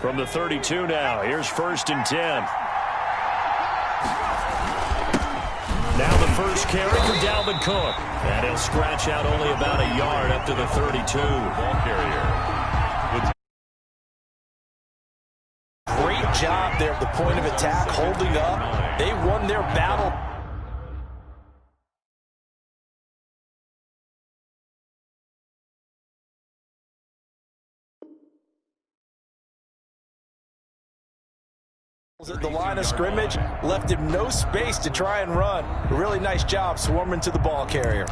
From the 32 now, here's 1st and 10. Now the first carry for Dalvin Cook. And he'll scratch out only about a yard up to the 32. Ball carrier. Great job there at the point of attack, holding up. They won their battle. At the line of scrimmage, left him no space to try and run. A really nice job swarming to the ball carrier.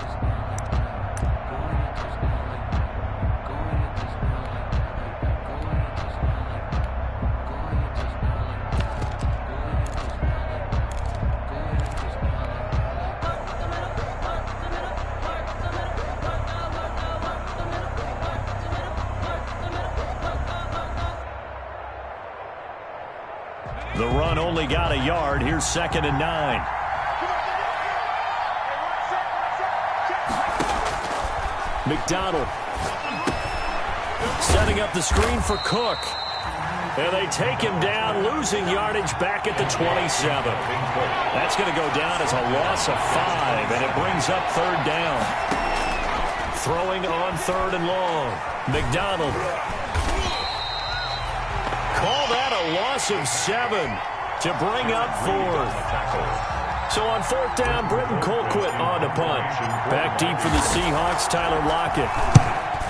The run only got a yard. Here's 2nd and 9. McDonald setting up the screen for Cook. And they take him down, losing yardage back at the 27. That's going to go down as a loss of 5, and it brings up 3rd down. Throwing on 3rd and long. McDonald. Call that a loss of 7 to bring up 4th. So on 4th down, Britton Colquitt on to punt. Back deep for the Seahawks, Tyler Lockett.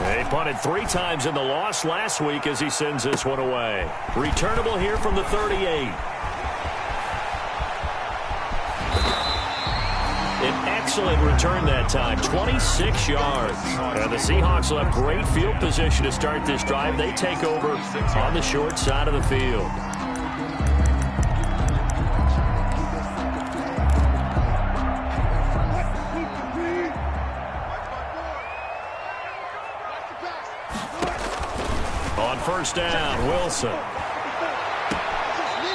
They punted 3 times in the loss last week as he sends this one away. Returnable here from the 38. An excellent return that time, 26 yards. And the Seahawks will have great field position to start this drive. They take over on the short side of the field. On 1st down, Wilson.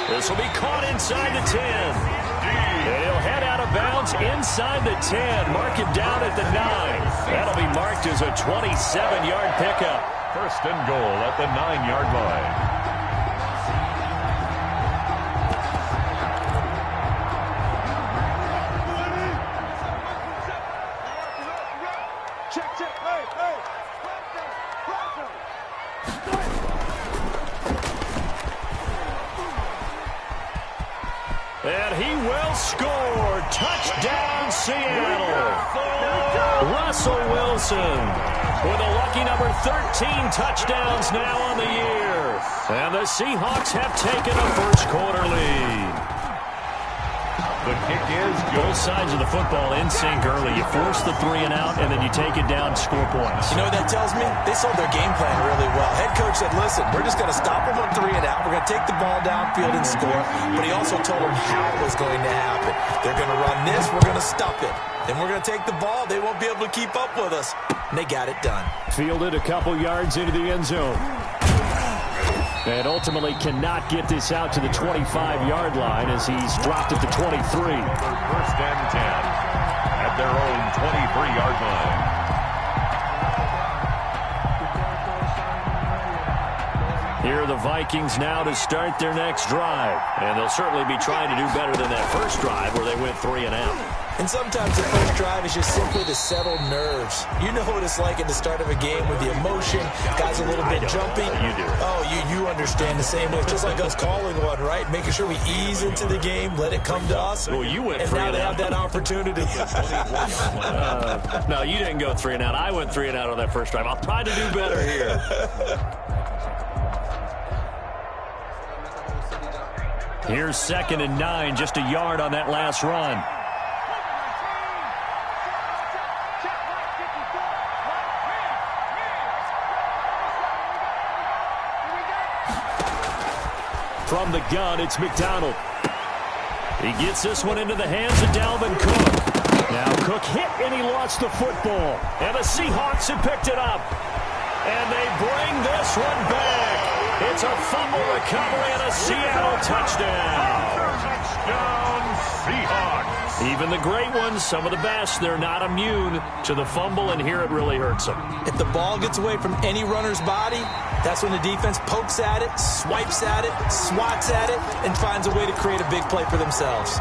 This will be caught inside the 10. And he'll head out of bounds inside the 10. Mark him down at the 9. That'll be marked as a 27-yard pickup. 1st and goal at the 9-yard line. And he will score. Touchdown, Seattle. Russell Wilson with a lucky number 13 touchdowns now on the year. And the Seahawks have taken a first-quarter lead. The kick is good. Both sides of the football in sync early. You force the 3 and out, and then you take it down, score points. You know what that tells me? They sold their game plan really well. Head coach said, listen, we're just going to stop them on 3 and out. We're going to take the ball downfield and score. But he also told them how it was going to happen. They're going to run this. We're going to stop it. Then we're going to take the ball. They won't be able to keep up with us. And they got it done. Fielded a couple yards into the end zone. And ultimately cannot get this out to the 25-yard line as he's dropped at the 23. 1st and 10 at their own 23-yard line. Here are the Vikings now to start their next drive. And they'll certainly be trying to do better than that first drive where they went 3 and out. And sometimes the first drive is just simply to settle nerves. You know what it's like at the start of a game with the emotion. Guys a little bit jumpy. You do. Oh, you understand the same way. It's just like us calling one, right? Making sure we ease into the game, let it come to us. Well, you went and 3 now and they out. have that opportunity. No, you didn't go 3 and out. I went 3 and out on that first drive. I'll try to do better here. Here's 2nd and 9, just a yard on that last run. From the gun, it's McDonald. He gets this one into the hands of Dalvin Cook. Now Cook hit and he lost the football. And the Seahawks have picked it up. And they bring this one back. It's a fumble recovery and a Seattle touchdown. Touchdown, Seahawks. Even the great ones, some of the best, they're not immune to the fumble, and here it really hurts them. If the ball gets away from any runner's body, that's when the defense pokes at it, swipes at it, swats at it, and finds a way to create a big play for themselves.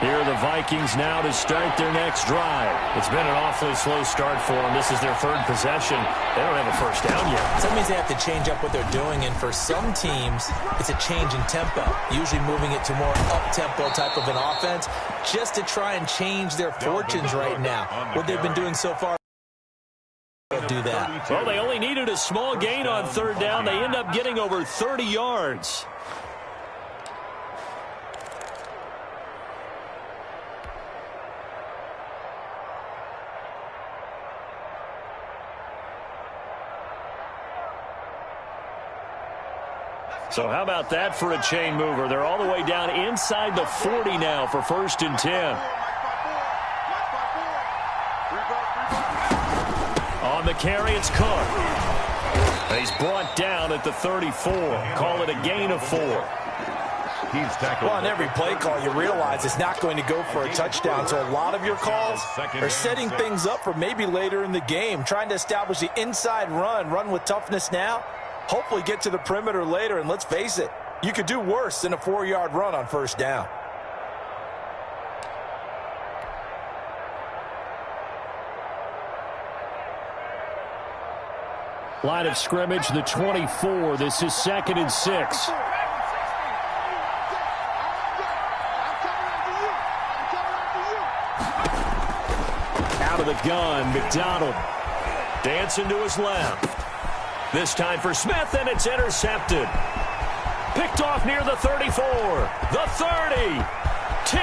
Here are the Vikings now to start their next drive. It's been an awfully slow start for them. This is their third possession. They don't have a first down yet. So that means they have to change up what they're doing, and for some teams, it's a change in tempo, usually moving it to more up-tempo type of an offense, just to try and change their fortunes right now. What they've been doing so far, do that. Well, they only needed a small gain on third down. They end up getting over 30 yards. So how about that for a chain mover? They're all the way down inside the 40 now for 1st and 10. On the carry, it's Cook. He's brought down at the 34. Call it a gain of 4. He's tackled. Well, on every play call, you realize it's not going to go for a touchdown. So a lot of your calls are setting things up for maybe later in the game, trying to establish the inside run with toughness now. Hopefully get to the perimeter later, and let's face it, you could do worse than a 4-yard run on first down. Line of scrimmage, the 24. This is 2nd and 6. Out of the gun, McDonald. Dancing to his left. This time for Smith, and it's intercepted. Picked off near the 34, the 30, 10,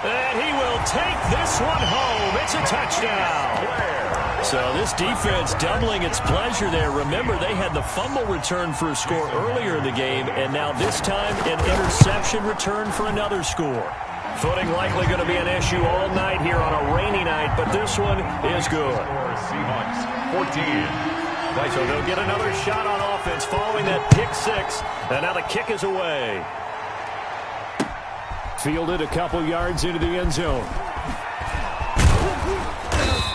and he will take this one home. It's a touchdown. So this defense doubling its pleasure there. Remember, they had the fumble return for a score earlier in the game, and now this time an interception return for another score. Footing likely going to be an issue all night here on a rainy night, but this one is good. Seahawks 14. So they'll get another shot on offense following that pick 6. And now the kick is away. Fielded a couple yards into the end zone.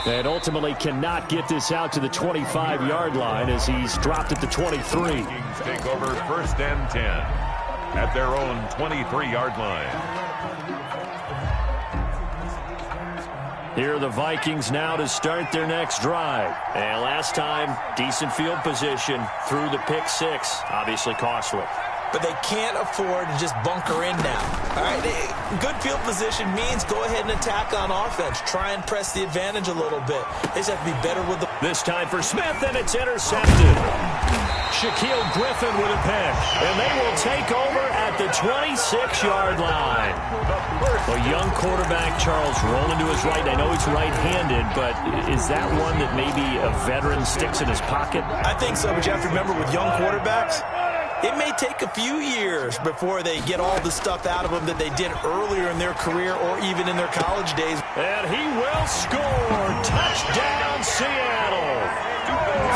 And ultimately cannot get this out to the 25-yard line as he's dropped at the 23. Vikings take over 1st and 10 at their own 23-yard line. Here are the Vikings now to start their next drive. And last time, decent field position through the pick 6. Obviously costly. But they can't afford to just bunker in now. All right, good field position means go ahead and attack on offense. Try and press the advantage a little bit. They just have to be better with the... This time for Smith, and it's intercepted. Shaquille Griffin with a pick. And they will take over at the 26-yard line. A young quarterback, Charles, rolling to his right. I know he's right-handed, but is that one that maybe a veteran sticks in his pocket? I think so, but you have to remember with young quarterbacks, it may take a few years before they get all the stuff out of them that they did earlier in their career or even in their college days. And he will score. Touchdown, Seattle.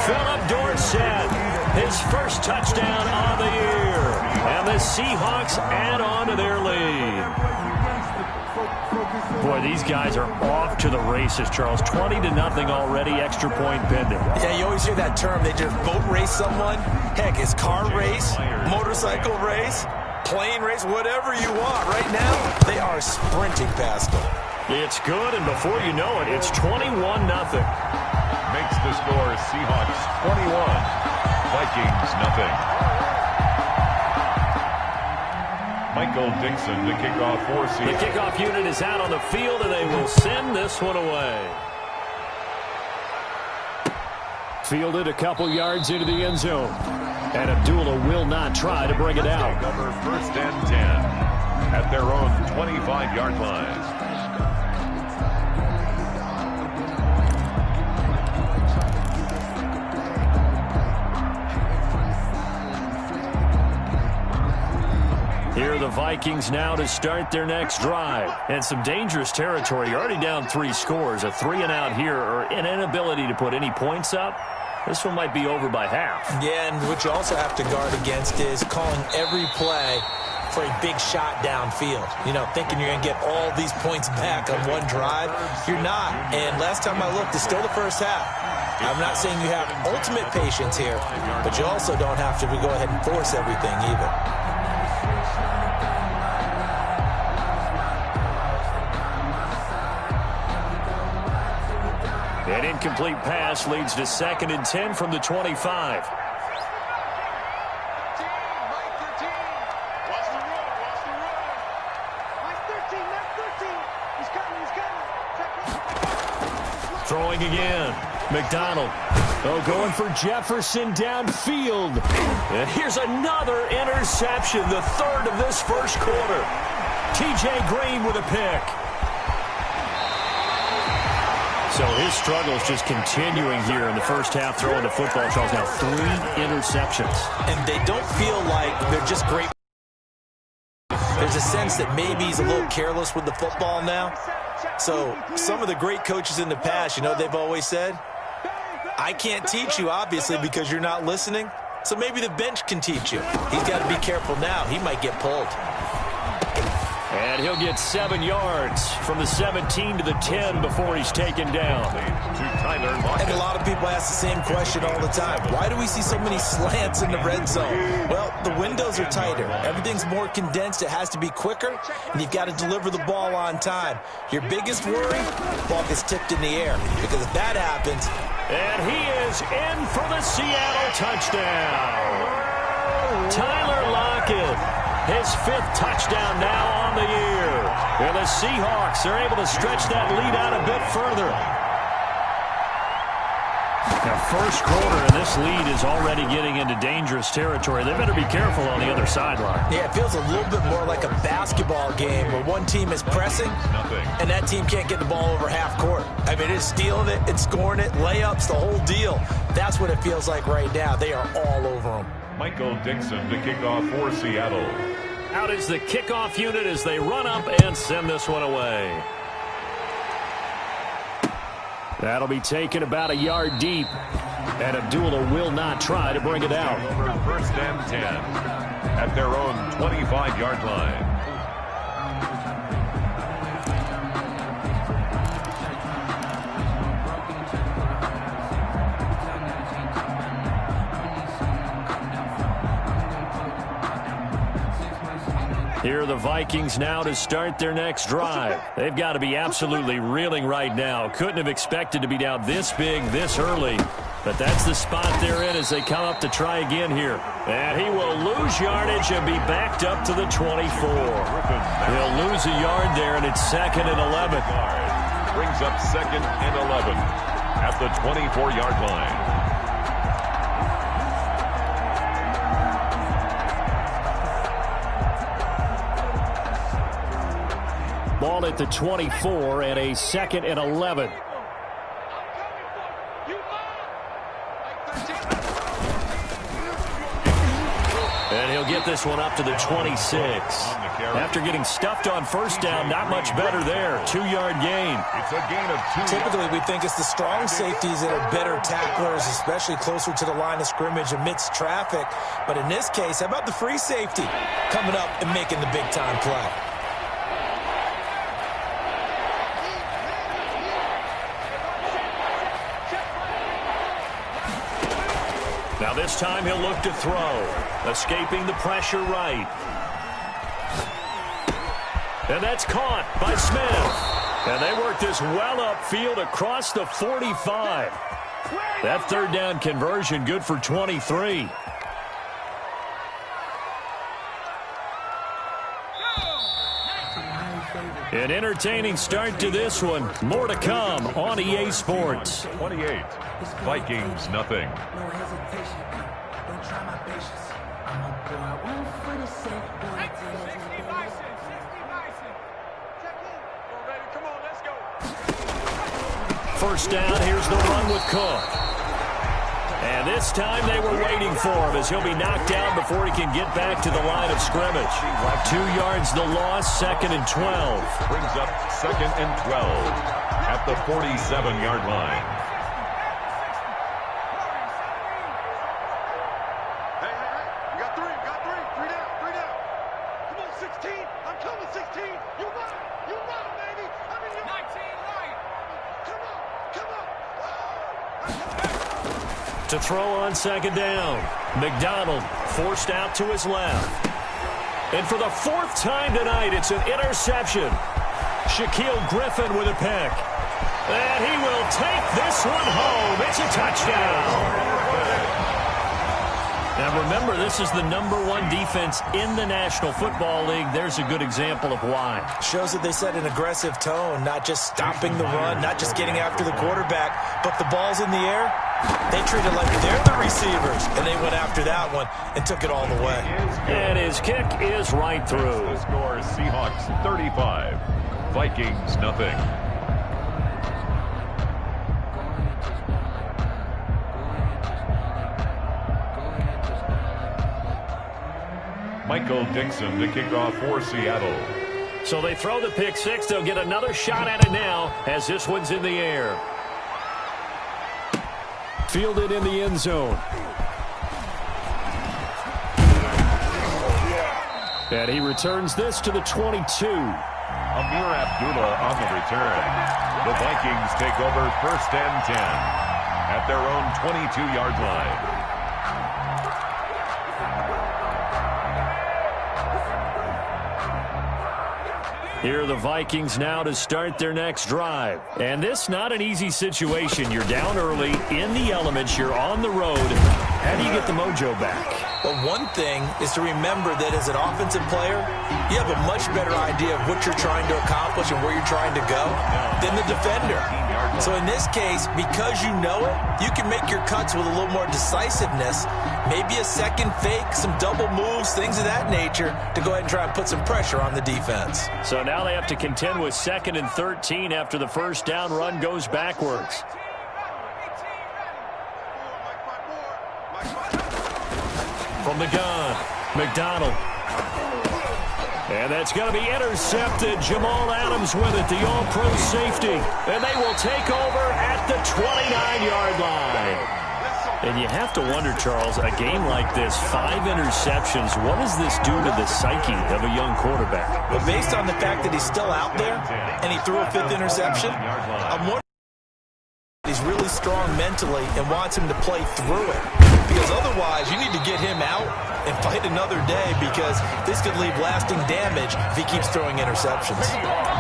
Philip Dorsett, his first touchdown of the year. And the Seahawks add on to their lead. Boy, these guys are off to the races, Charles. 20-0 already, extra point pending. Yeah, you always hear that term. They just boat race someone. Heck, it's car race, motorcycle race, plane race, whatever you want. Right now, they are sprinting past them. It's good, and before you know it, it's 21-0. Makes the score Seahawks 21, Vikings nothing. Michael Dixon to kick off for Seattle. The kickoff unit is out on the field, and they will send this one away. Fielded a couple yards into the end zone. And Abdullah will not try to bring it out. Over 1st and 10 at their own 25-yard line. Here are the Vikings now to start their next drive. And some dangerous territory. You're already down 3 scores. A 3-and-out here or an inability to put any points up. This one might be over by half. Yeah, and what you also have to guard against is calling every play for a big shot downfield. You know, thinking you're going to get all these points back on one drive. You're not. And last time I looked, it's still the first half. I'm not saying you have ultimate patience here, but you also don't have to go ahead and force everything either. An incomplete pass leads to 2nd and 10 from the 25. Throwing again. McDonald. Oh, going for Jefferson downfield. And here's another interception, the 3rd of this first quarter. T.J. Green with a pick. So his struggles just continuing here in the first half, throwing the football. Charles, now 3 interceptions. And they don't feel like they're just great. There's a sense that maybe he's a little careless with the football now. So some of the great coaches in the past, you know, they've always said, I can't teach you, obviously, because you're not listening. So maybe the bench can teach you. He's got to be careful now. He might get pulled. And he'll get 7 yards from the 17 to the 10 before he's taken down. And a lot of people ask the same question all the time. Why do we see so many slants in the red zone? Well, the windows are tighter. Everything's more condensed. It has to be quicker, and you've got to deliver the ball on time. Your biggest worry, the ball gets tipped in the air. Because if that happens... And he is in for the Seattle touchdown. Tyler Lockett. His 5th touchdown now on the year. And the Seahawks are able to stretch that lead out a bit further. Now, first quarter, and this lead is already getting into dangerous territory. They better be careful on the other sideline. Yeah, it feels a little bit more like a basketball game where one team is pressing, and that team can't get the ball over half court. I mean, it's stealing it, it's scoring it, layups, the whole deal. That's what it feels like right now. They are all over them. Michael Dixon to kick off for Seattle. Out is the kickoff unit as they run up and send this one away. That'll be taken about a yard deep. And Abdullah will not try to bring it out. Over 1st and 10 at their own 25-yard line. Here are the Vikings now to start their next drive. They've got to be absolutely reeling right now. Couldn't have expected to be down this big, this early. But that's the spot they're in as they come up to try again here. And he will lose yardage and be backed up to the 24. He'll lose a yard there, and it's 2nd and 11. Brings up 2nd and 11 at the 24-yard line. Ball at the 24 and a 2nd and 11. And he'll get this one up to the 26. After getting stuffed on first down, not much better there. 2-yard gain. It's a gain of 2. Typically, we think it's the strong safeties that are better tacklers, especially closer to the line of scrimmage amidst traffic. But in this case, how about the free safety coming up and making the big-time play? Now this time he'll look to throw. Escaping the pressure right. And that's caught by Smith. And they work this well upfield across the 45. That 3rd down conversion good for 23. An entertaining start to this one. More to come on EA Sports. 28. Vikings, nothing. No hesitation. Don't try my patience. I'm a boy. 1 foot is set. 60 bison. Check in. We're ready. Come on, let's go. First down. Here's the run with Cook. And this time they were waiting for him as he'll be knocked down before he can get back to the line of scrimmage. 2 yards the loss, 2nd and 12. Brings up 2nd and 12 at the 47-yard line. To throw on 2nd down. McDonald forced out to his left. And for the 4th time tonight, it's an interception. Shaquille Griffin with a pick. And he will take this one home. It's a touchdown. Now remember, this is the #1 defense in the National Football League. There's a good example of why. Shows that they set an aggressive tone, not just stopping the run, not just getting after the quarterback, but the ball's in the air. They treat it like they're the receivers, and they went after that one and took it all the way. And his kick is right through. The score, Seahawks 35, Vikings nothing. Michael Dixon to kick off for Seattle. So they throw the pick six. They'll get another shot at it now as this one's in the air. Fielded in the end zone. And he returns this to the 22. Amir Abdullah on the return. The Vikings take over 1st and 10 at their own 22-yard line. Here are the Vikings now to start their next drive. And this not an easy situation. You're down early, in the elements, you're on the road. How do you get the mojo back? Well, one thing is to remember that as an offensive player, you have a much better idea of what you're trying to accomplish and where you're trying to go than the defender. So in this case, because you know it, you can make your cuts with a little more decisiveness, maybe a second fake, some double moves, things of that nature, to go ahead and try and put some pressure on the defense. So now they have to contend with 2nd and 13 after the first down run goes backwards. From the gun, McDonald. And that's going to be intercepted. Jamal Adams with it, the all-pro safety. And they will take over at the 29-yard line. And you have to wonder, Charles, a game like this, 5 interceptions, what does this do to the psyche of a young quarterback? But based on the fact that he's still out there and he threw a 5th interception, I'm wondering if he's really strong mentally and wants him to play through it. Because otherwise, you need to get him out and fight another day, because this could leave lasting damage if he keeps throwing interceptions.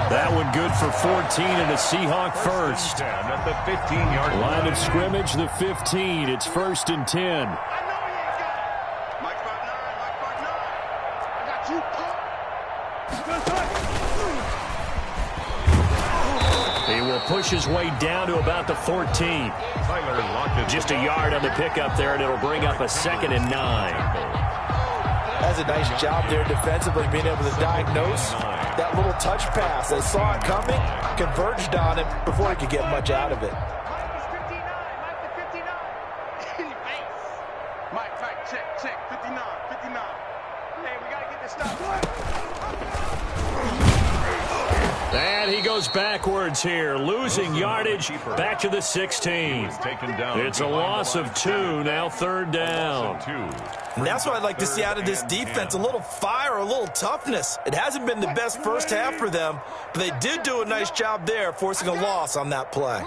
That one good for 14 and a Seahawk first. At the 15-yard line of scrimmage, the 15. It's 1st and 10. He will push his way down to about the 14. Just a yard on the pickup there, and it'll bring up a 2nd and 9. That's a nice job there defensively, being able to diagnose that little touch pass. They saw it coming, converged on him before he could get much out of it. Mike, check, 59. Hey, we got to get this stop. And he goes backwards here, losing yardage back to the 16. It's a loss of 2, now 3rd down. And that's what I'd like to see out of this defense, a little fire, a little toughness. It hasn't been the best first half for them, but they did do a nice job there, forcing a loss on that play.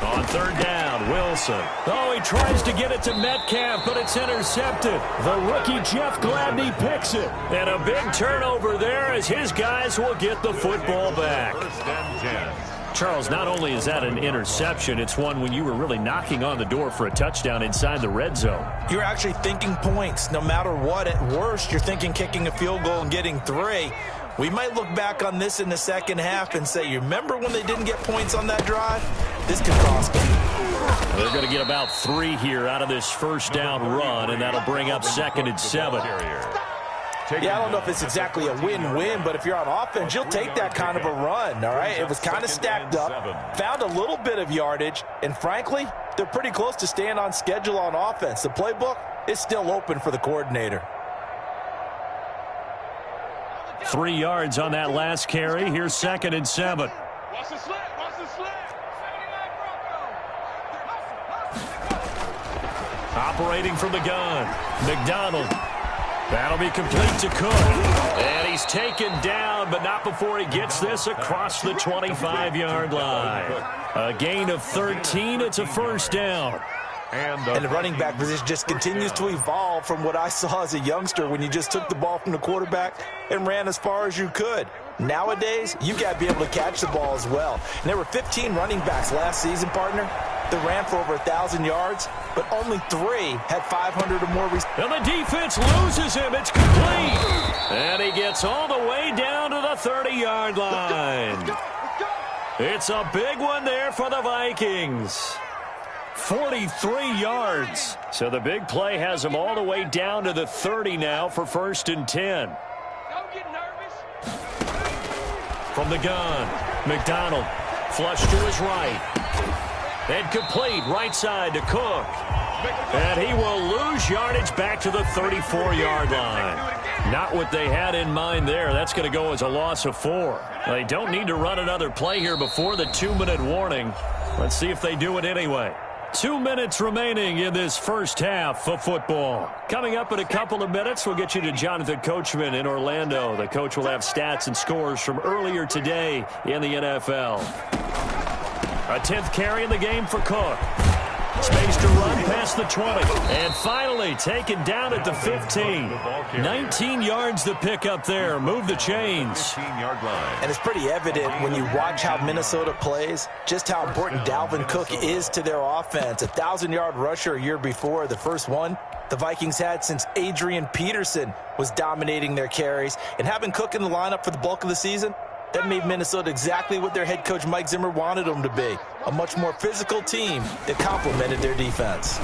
On 3rd down, Wilson. Oh, he tries to get it to Metcalf, but it's intercepted. The rookie Jeff Gladney picks it. And a big turnover there as his guys will get the football back. 1st and 10. Charles, not only is that an interception, it's one when you were really knocking on the door for a touchdown inside the red zone. You're actually thinking points. No matter what, at worst, you're thinking kicking a field goal and getting 3. We might look back on this in the second half and say, you remember when they didn't get points on that drive? This could cost them. They're going to get about 3 here out of this first down run, and that'll bring up 2nd and 7. Yeah, I don't know if it's exactly a win-win, but if you're on offense, you'll take that kind of a run, all right? It was kind of stacked up, found a little bit of yardage, and frankly, they're pretty close to staying on schedule on offense. The playbook is still open for the coordinator. 3 yards on that last carry. Here's 2nd and 7. Watch the slip. Watch the slip. Operating from the gun, McDonald. That'll be complete to Cook. And he's taken down, but not before he gets this across the 25-yard line. A gain of 13. It's a first down. And the running back position just continues to evolve from what I saw as a youngster when you just took the ball from the quarterback and ran as far as you could. Nowadays, you got to be able to catch the ball as well. And there were 15 running backs last season, partner, that ran for over 1,000 yards, but only 3 had 500 or more. And the defense loses him. It's complete. And he gets all the way down to the 30-yard line. It's a big one there for the Vikings. 43 yards. So the big play has him all the way down to the 30 now for 1st and 10. Don't get nervous. From the gun, McDonald flush to his right. And complete right side to Cook. And he will lose yardage back to the 34-yard line. Not what they had in mind there. That's going to go as a loss of 4. They don't need to run another play here before the 2-minute warning. Let's see if they do it anyway. 2 minutes remaining in this first half of football. Coming up in a couple of minutes, we'll get you to Jonathan Coachman in Orlando. The coach will have stats and scores from earlier today in the NFL. A 10th carry in the game for Cook. Space to run past the 20. And finally taken down at the 15. 19 yards to pick up there. Move the chains. 15-yard line. And it's pretty evident when you watch how Minnesota plays, just how important Dalvin Cook is to their offense. 1,000-yard rusher a year before, the first one the Vikings had since Adrian Peterson was dominating their carries. And having Cook in the lineup for the bulk of the season, that made Minnesota exactly what their head coach Mike Zimmer wanted them to be. A much more physical team that complemented their defense.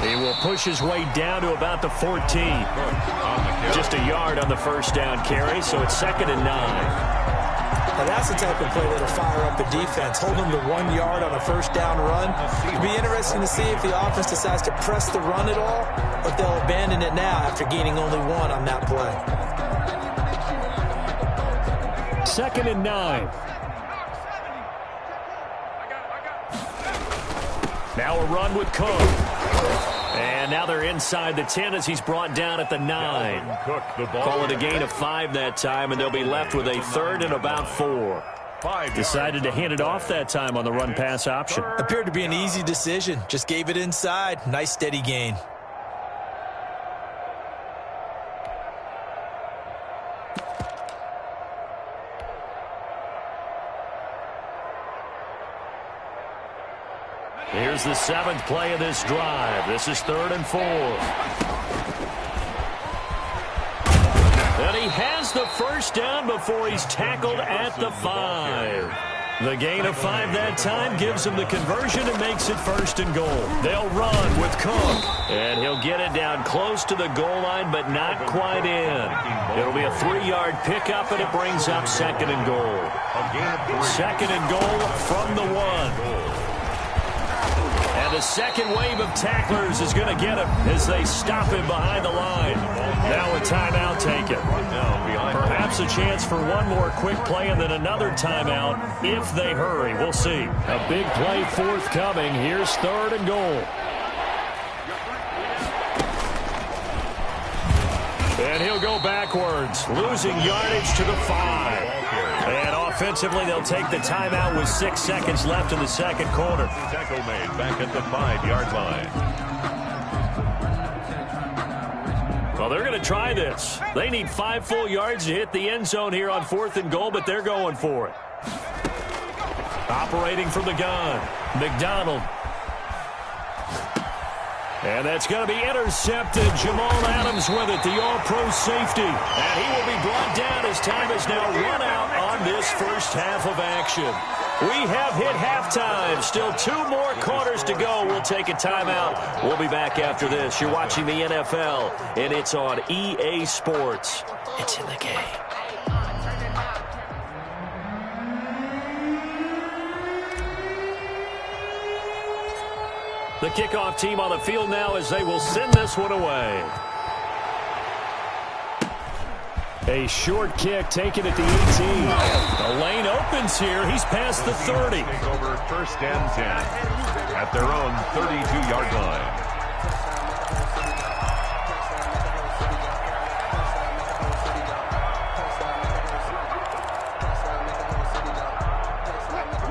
He will push his way down to about the 14. Just a yard on the first down carry, so it's 2nd and 9. Now that's the type of play that'll fire up a defense. Hold them to 1 yard on a first down run. It'll be interesting to see if the offense decides to press the run at all, or if they'll abandon it now after gaining only 1 on that play. 2nd and 9. Now a run with Cook. And now they're inside the 10 as he's brought down at the 9. Call it a gain of 5 that time, and they'll be left with a 3rd and about 4. Decided to hand it off that time on the run-pass option. Appeared to be an easy decision. Just gave it inside. Nice steady gain. Here's the 7th play of this drive. This is 3rd and 4. And he has the first down before he's tackled at the 5. The gain of 5 that time gives him the conversion and makes it 1st and goal. They'll run with Cook. And he'll get it down close to the goal line, but not quite in. It'll be a 3-yard pickup, and it brings up 2nd and goal. 2nd and goal from the 1. And the second wave of tacklers is going to get him as they stop him behind the line. Now a timeout taken. Perhaps a chance for one more quick play and then another timeout if they hurry. We'll see. A big play forthcoming. Here's 3rd and goal. And he'll go backwards, losing yardage to the 5. And offensively, they'll take the timeout with 6 seconds left in the second quarter. Tackle made back at the 5-yard line. Well, they're going to try this. They need 5 full yards to hit the end zone here on 4th and goal, but they're going for it. Operating from the gun, McDonald. And that's going to be intercepted. Jamal Adams with it, the all-pro safety. And he will be brought down as time is now run out on this first half of action. We have hit halftime. Still 2 more quarters to go. We'll take a timeout. We'll be back after this. You're watching the NFL, and it's on EA Sports. It's in the game. The kickoff team on the field now as they will send this one away. A short kick taken at the 18. The lane opens here. He's past the 30. Take over first and 10 at their own 32-yard line.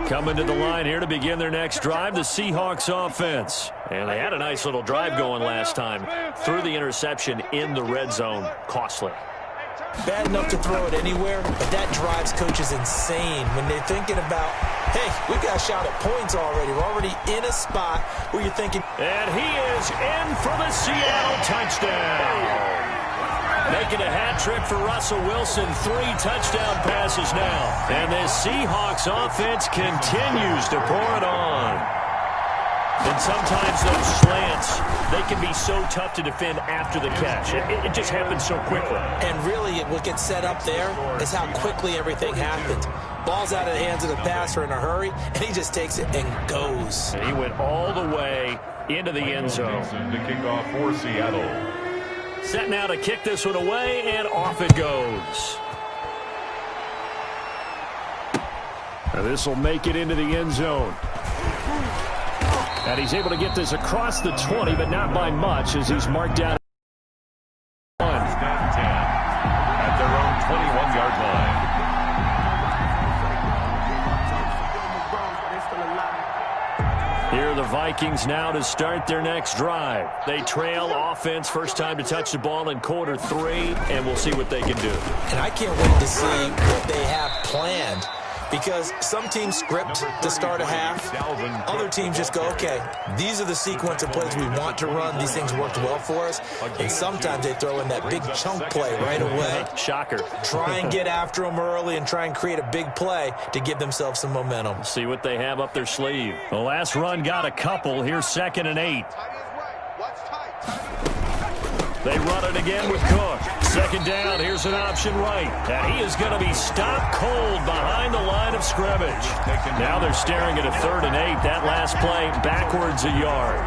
Coming to the line here to begin their next drive, the Seahawks offense. And they had a nice little drive going last time. Threw the interception in the red zone. Costly. Bad enough to throw it anywhere, but that drives coaches insane when they're thinking about, hey, we've got a shot at points already. We're already in a spot where you're thinking. And he is in for the Seattle touchdown. Making a hat trick for Russell Wilson. 3 touchdown passes now. And this Seahawks offense continues to pour it on. And sometimes those slants, they can be so tough to defend after the catch. It just happens so quickly. And really, what gets set up there is how quickly everything happens. Ball's out of the hands of the passer in a hurry, and he just takes it and goes. And he went all the way into the end zone. To kick off for Seattle. Set now to kick this one away, and off it goes. Now this will make it into the end zone. And he's able to get this across the 20, but not by much as he's marked down. First and 10 at their own 21-yard line. Here are the Vikings now to start their next drive. They trail offense, first time to touch the ball in quarter 3, and we'll see what they can do. And I can't wait to see what they have planned. Because some teams script to start a half. Other teams just go, okay, these are the sequence of plays we want to run. These things worked well for us. And sometimes they throw in that big chunk play right away. Shocker. Try and get after them early and try and create a big play to give themselves some momentum. See what they have up their sleeve. The last run got a couple. Here's 2nd and 8. They run it again with Cook. 2nd down, here's an option right. And he is going to be stopped cold behind the line of scrimmage. Now they're staring at a 3rd and 8. That last play backwards a yard.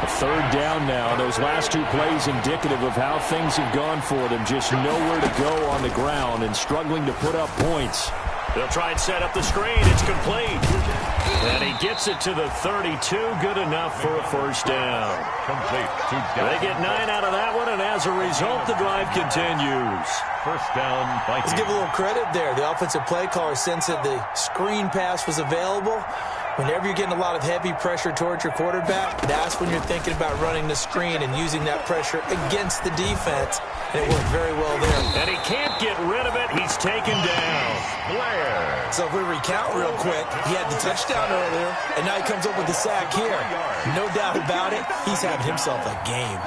A 3rd down now. Those last 2 plays indicative of how things have gone for them. Just nowhere to go on the ground and struggling to put up points. They'll try and set up the screen. It's complete. And he gets it to the 32. Good enough for a first down. Complete. They get 9 out of that one, and as a result, the drive continues. First down, Vikings. Let's give a little credit there. The offensive play caller sensed that the screen pass was available. Whenever you're getting a lot of heavy pressure towards your quarterback, that's when you're thinking about running the screen and using that pressure against the defense. And it worked very well there. And he can't get rid of it. He's taken down. Blair. So if we recount real quick, he had the touchdown earlier, and now he comes up with the sack here. No doubt about it, he's having himself a game.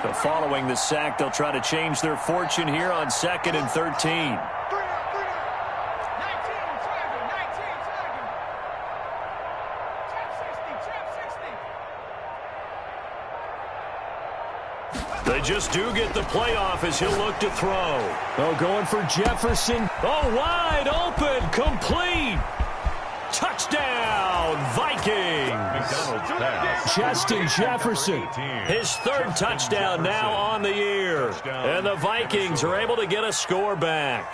But following the sack, they'll try to change their fortune here on 2nd and 13. They just do get the playoff as he'll look to throw. Oh, going for Jefferson. Oh, wide open, complete. Touchdown, Vikings. Justin Jefferson. His 3rd touchdown now on the year. And the Vikings are able to get a score back.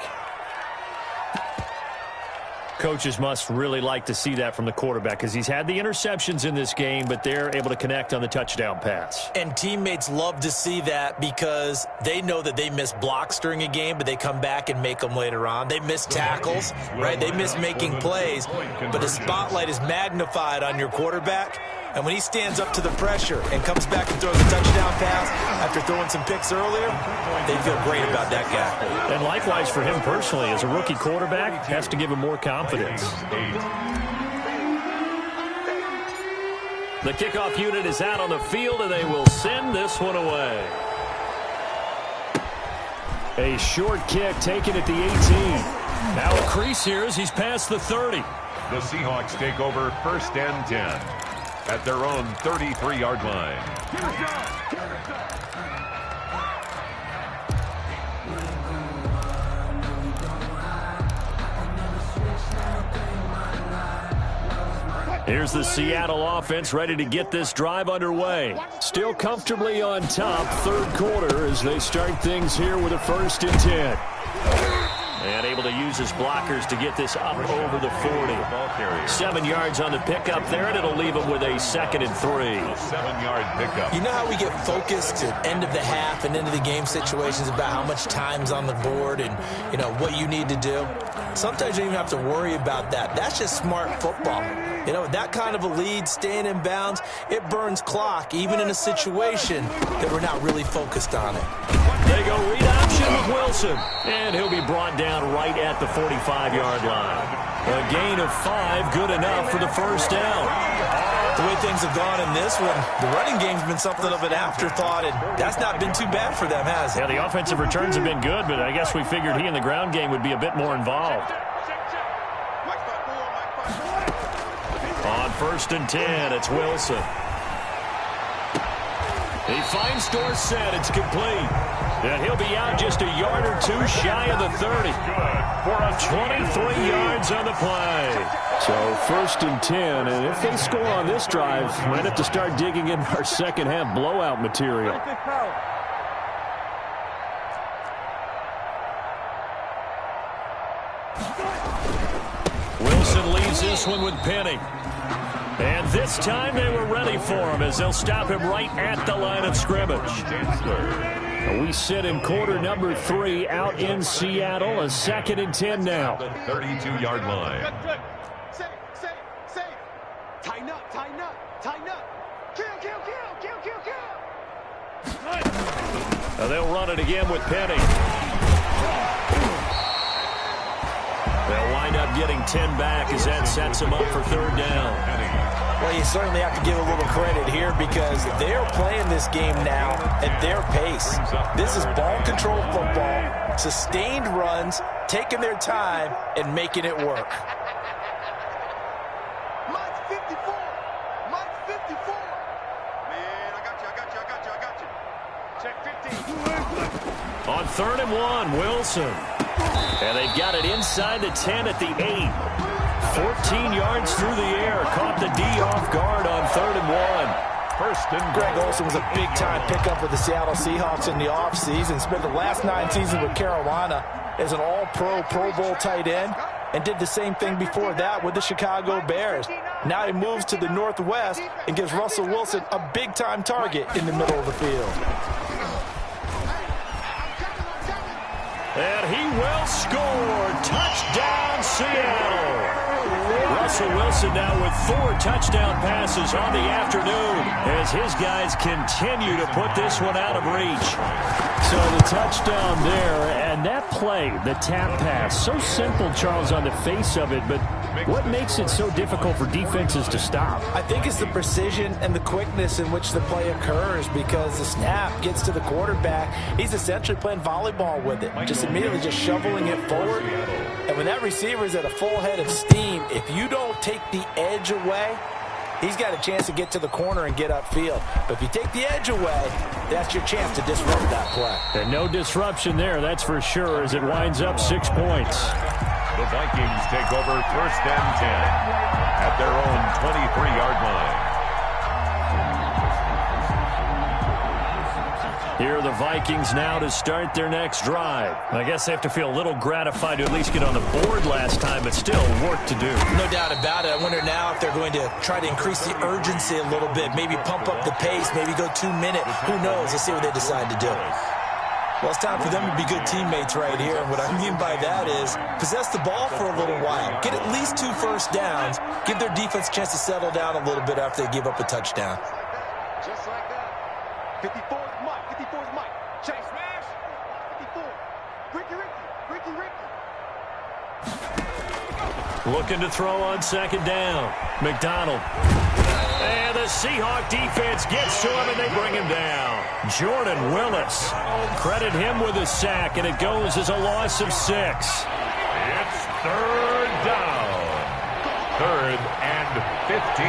Coaches must really like to see that from the quarterback because he's had the interceptions in this game, but they're able to connect on the touchdown pass. And teammates love to see that because they know that they miss blocks during a game, but they come back and make them later on. They miss tackles, right? They miss making plays, but the spotlight is magnified on your quarterback. And when he stands up to the pressure and comes back and throws a touchdown pass after throwing some picks earlier, they feel great about that guy. And likewise for him personally, as a rookie quarterback, has to give him more confidence. The kickoff unit is out on the field, and they will send this one away. A short kick taken at the 18. Now a crease here as he's past the 30. The Seahawks take over 1st and 10 at their own 33-yard line. Here's the Seattle offense ready to get this drive underway. Still comfortably on top, 3rd quarter as they start things here with a 1st and 10. And able to use his blockers to get this up over the 40. 7 yards on the pickup there, and it'll leave him with a 2nd and 3. 7-yard pickup. You know how we get focused at end of the half and into the game situations about how much time's on the board and, you know, what you need to do? Sometimes you don't even have to worry about that. That's just smart football. You know, that kind of a lead, staying in bounds, it burns clock, even in a situation that we're not really focused on it. They go read option with Wilson, and he'll be brought down right at the 45-yard line. A gain of 5, good enough for the 1st down. The way things have gone in this one, the running game's been something of an afterthought, and that's not been too bad for them, has it? Yeah, the offensive returns have been good, but I guess we figured he in the ground game would be a bit more involved. On 1st and 10, it's Wilson. He finds Dorsett. It's complete. And he'll be out just a yard or 2 shy of the 30. 23 yards on the play. So 1st and 10, and if they score on this drive, might have to start digging in our second half blowout material. Wilson leaves this one with Penny. And this time they were ready for him as they'll stop him right at the line of scrimmage. We sit in quarter number 3 out in Seattle. A 2nd and 10 now. The 32-yard line. Safe. Tighten up. Kill. They'll run it again with Penny. They'll wind up getting 10 back as that sets them up for 3rd down. Well, you certainly have to give a little credit here because they're playing this game now at their pace. This is ball control football, sustained runs, taking their time, and making it work. Mike's 54. Man, I got you. Check 15. On 3rd and 1, Wilson. And they've got it inside the 10 at the 8. 14 yards through the air. Caught the D off guard on 3rd and 1. 1st and Greg Olsen was a big-time pickup for the Seattle Seahawks in the offseason. Spent the last 9 seasons with Carolina as an all-pro, Pro Bowl tight end, and did the same thing before that with the Chicago Bears. Now he moves to the Northwest and gives Russell Wilson a big-time target in the middle of the field. And he will score. Touchdown, Seattle. Russell Wilson now with 4 touchdown passes on the afternoon as his guys continue to put this one out of reach. So the touchdown there, and that play, the tap pass, so simple, Charles, on the face of it, but what makes it so difficult for defenses to stop? I think it's the precision and the quickness in which the play occurs because the snap gets to the quarterback. He's essentially playing volleyball with it, just immediately just shoveling it forward. And when that receiver is at a full head of steam, if you don't take the edge away, he's got a chance to get to the corner and get upfield. But if you take the edge away, that's your chance to disrupt that play. And no disruption there, that's for sure, as it winds up 6 points. The Vikings take over 1st and 10 at their own 23-yard line. Here are the Vikings now to start their next drive. I guess they have to feel a little gratified to at least get on the board last time, but still work to do. No doubt about it. I wonder now if they're going to try to increase the urgency a little bit, maybe pump up the pace, maybe go 2-minute. Who knows? Let's see what they decide to do. Well, it's time for them to be good teammates right here. And what I mean by that is possess the ball for a little while. Get at least 2 first downs. Give their defense a chance to settle down a little bit after they give up a touchdown. Just like that. 54 is Mike. 54 is Mike. Chase smash. 54. Ricky. Looking to throw on 2nd down. McDonald. And the Seahawk defense gets to him, and they bring him down. Jordan Willis. Credit him with a sack, and it goes as a loss of 6. It's 3rd down. 3rd and 15.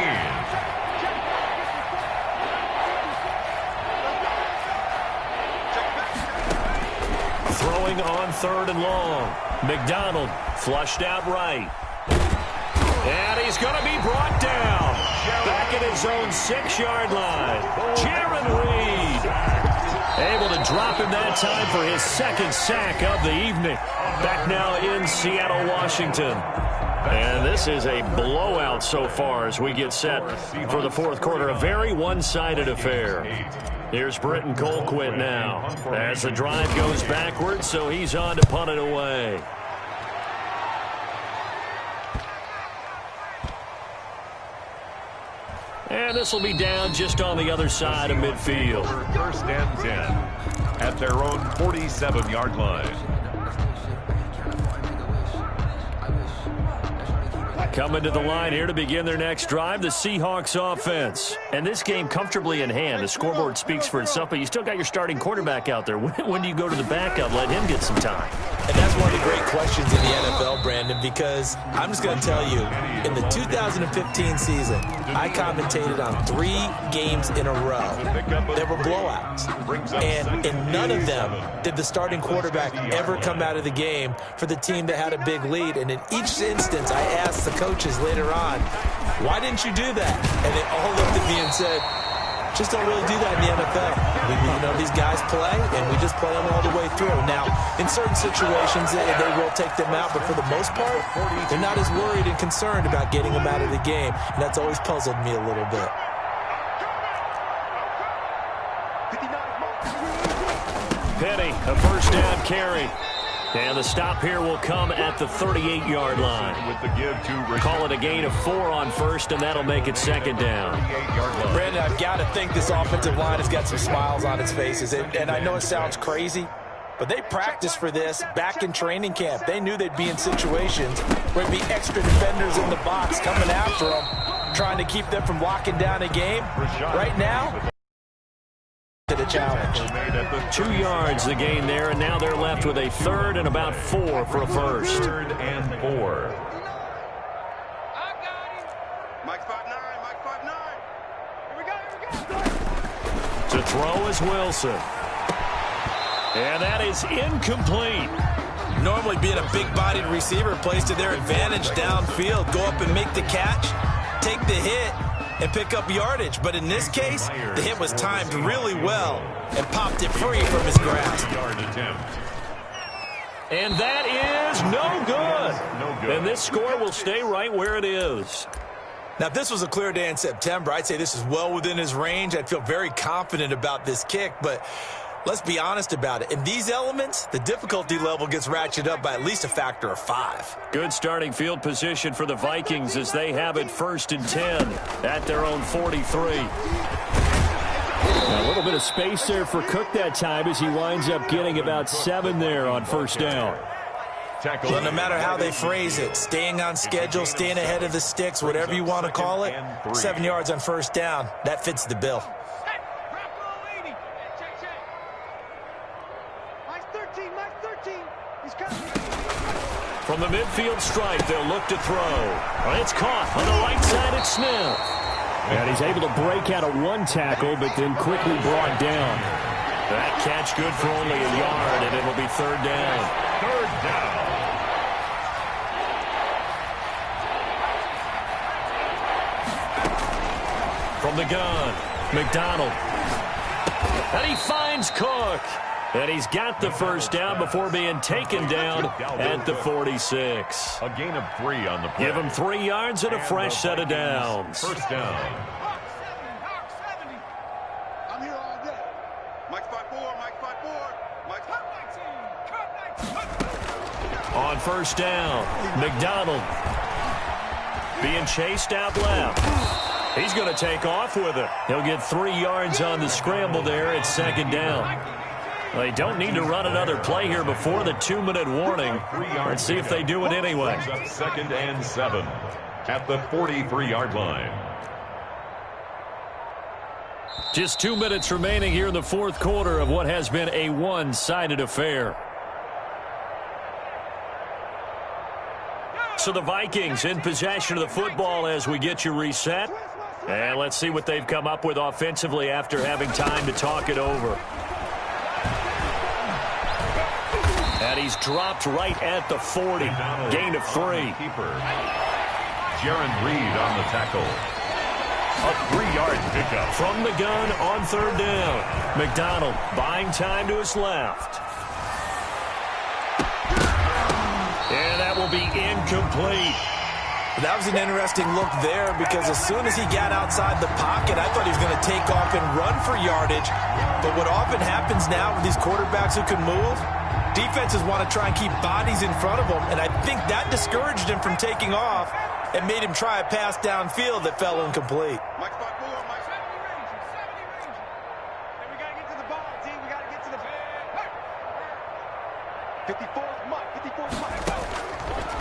Throwing on 3rd and long. McDonald flushed out right. And he's going to be brought down. Back at his own 6-yard line. Jaron Reed able to drop him that time for his 2nd sack of the evening. Back now in Seattle, Washington. And this is a blowout so far as we get set for the 4th quarter. A very one-sided affair. Here's Britton Colquitt now as the drive goes backwards, so he's on to punt it away. And this will be down just on the other side of midfield. 1st and 10 at their own 47-yard line. Coming to the line here to begin their next drive, the Seahawks offense. And this game comfortably in hand. The scoreboard speaks for itself, but you still got your starting quarterback out there. When do you go to the backup, let him get some time? And that's one of the great questions in the NFL, Brandon, because I'm just going to tell you, in the 2015 season, I commentated on 3 games in a row. There were blowouts. And in none of them did the starting quarterback ever come out of the game for the team that had a big lead. And in each instance, I asked the coaches later on, why didn't you do that? And they all looked at me and said, just don't really do that in the NFL. These guys play, and we just play them all the way through. Now, in certain situations, they will take them out, but for the most part, they're not as worried and concerned about getting them out of the game, and that's always puzzled me a little bit. Penny, a 1st down carry. And the stop here will come at the 38-yard line. With the give to Call it a gain of 4 on 1st, and that'll make it 2nd down. Brandon, I've got to think this offensive line has got some smiles on its faces. And I know it sounds crazy, but they practiced for this back in training camp. They knew they'd be in situations where there'd be extra defenders in the box coming after them, trying to keep them from locking down a game. Right now, to the challenge. 2 yards the gain there, and now they're left with a 3rd and about 4 for a 1st. 3rd and 4. Mike 5'9", Mike 5'9". Here we go. To throw is Wilson. And that is incomplete. Normally being a big-bodied receiver plays to their advantage downfield. Go up and make the catch, take the hit, and pick up yardage. But in this case, the hit was timed really well and popped it free from his grasp. And that is no good. And this score will stay right where it is. Now, if this was a clear day in September, I'd say this is well within his range. I'd feel very confident about this kick, but let's be honest about it. In these elements, the difficulty level gets ratcheted up by at least a factor of 5. Good starting field position for the Vikings as they have it 1st and 10 at their own 43. A little bit of space there for Cook that time as he winds up getting about 7 there on 1st down. Well, no matter how they phrase it, staying on schedule, staying ahead of the sticks, whatever you want to call it, 7 yards on 1st down, that fits the bill. From the midfield stripe, they'll look to throw. It's caught on the right side. It's Smith. And he's able to break out of 1 tackle, but then quickly brought down. That catch good for only a yard, and it'll be 3rd down. 3rd down. From the gun, McDonald. And he finds Cook. And he's got the 1st down before being taken down at the 46. A gain of 3 on the play. Give him 3 yards and a fresh set of downs. 1st down. I'm here all day. Mike 5'4", Mike 5'4", Mike 5'19". On 1st down, McDonald being chased out left. He's going to take off with it. He'll get 3 yards on the scramble there at 2nd down. They don't need to run another play here before the 2-minute warning. Let's see if they do it anyway. 2nd and 7 at the 43-yard line. Just 2 minutes remaining here in the 4th quarter of what has been a one-sided affair. So the Vikings in possession of the football as we get you reset. And let's see what they've come up with offensively after having time to talk it over. And he's dropped right at the 40. Gain of 3. Jaron Reed on the tackle. A 3-yard pickup. From the gun on 3rd down. McDonald buying time to his left. And that will be incomplete. That was an interesting look there because as soon as he got outside the pocket, I thought he was going to take off and run for yardage. But what often happens now with these quarterbacks who can move, defenses want to try and keep bodies in front of them, and I think that discouraged him from taking off and made him try a pass downfield that fell incomplete. Mike, spot 4, Mike. 70 Rangers. And we got to get to the ball, team. We got to get to the ball. 54's Mike. 54's Mike.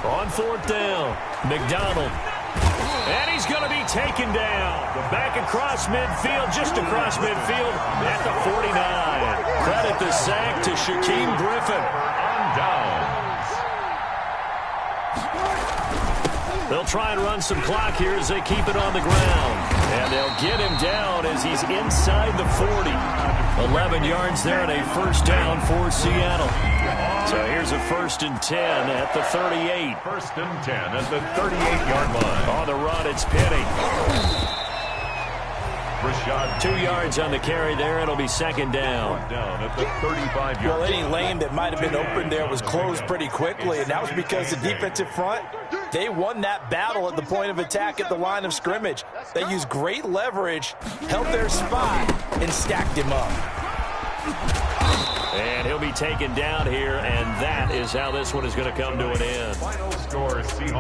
On 4th down, McDonald. And he's going to be taken down. Back across midfield, just across midfield at the 49. Credit the sack to Shaquem Griffin. On downs. They'll try and run some clock here as they keep it on the ground. And they'll get him down as he's inside the 40. 11 yards there and a first down for Seattle. So here's a 1st and 10 at the 38. 1st and 10 at the 38-yard line. On the run, it's Penny. Rashad 2 yards on the carry there. It'll be 2nd down. Down at the 35-yard Well, line. any lane that might have been open there was closed pretty quickly, and that was because the defensive front, they won that battle at the point of attack at the line of scrimmage. They used great leverage, held their spot, and stacked him up. And he'll be taken down here, and that is how this one is going to come to an end. Final score, Seahawks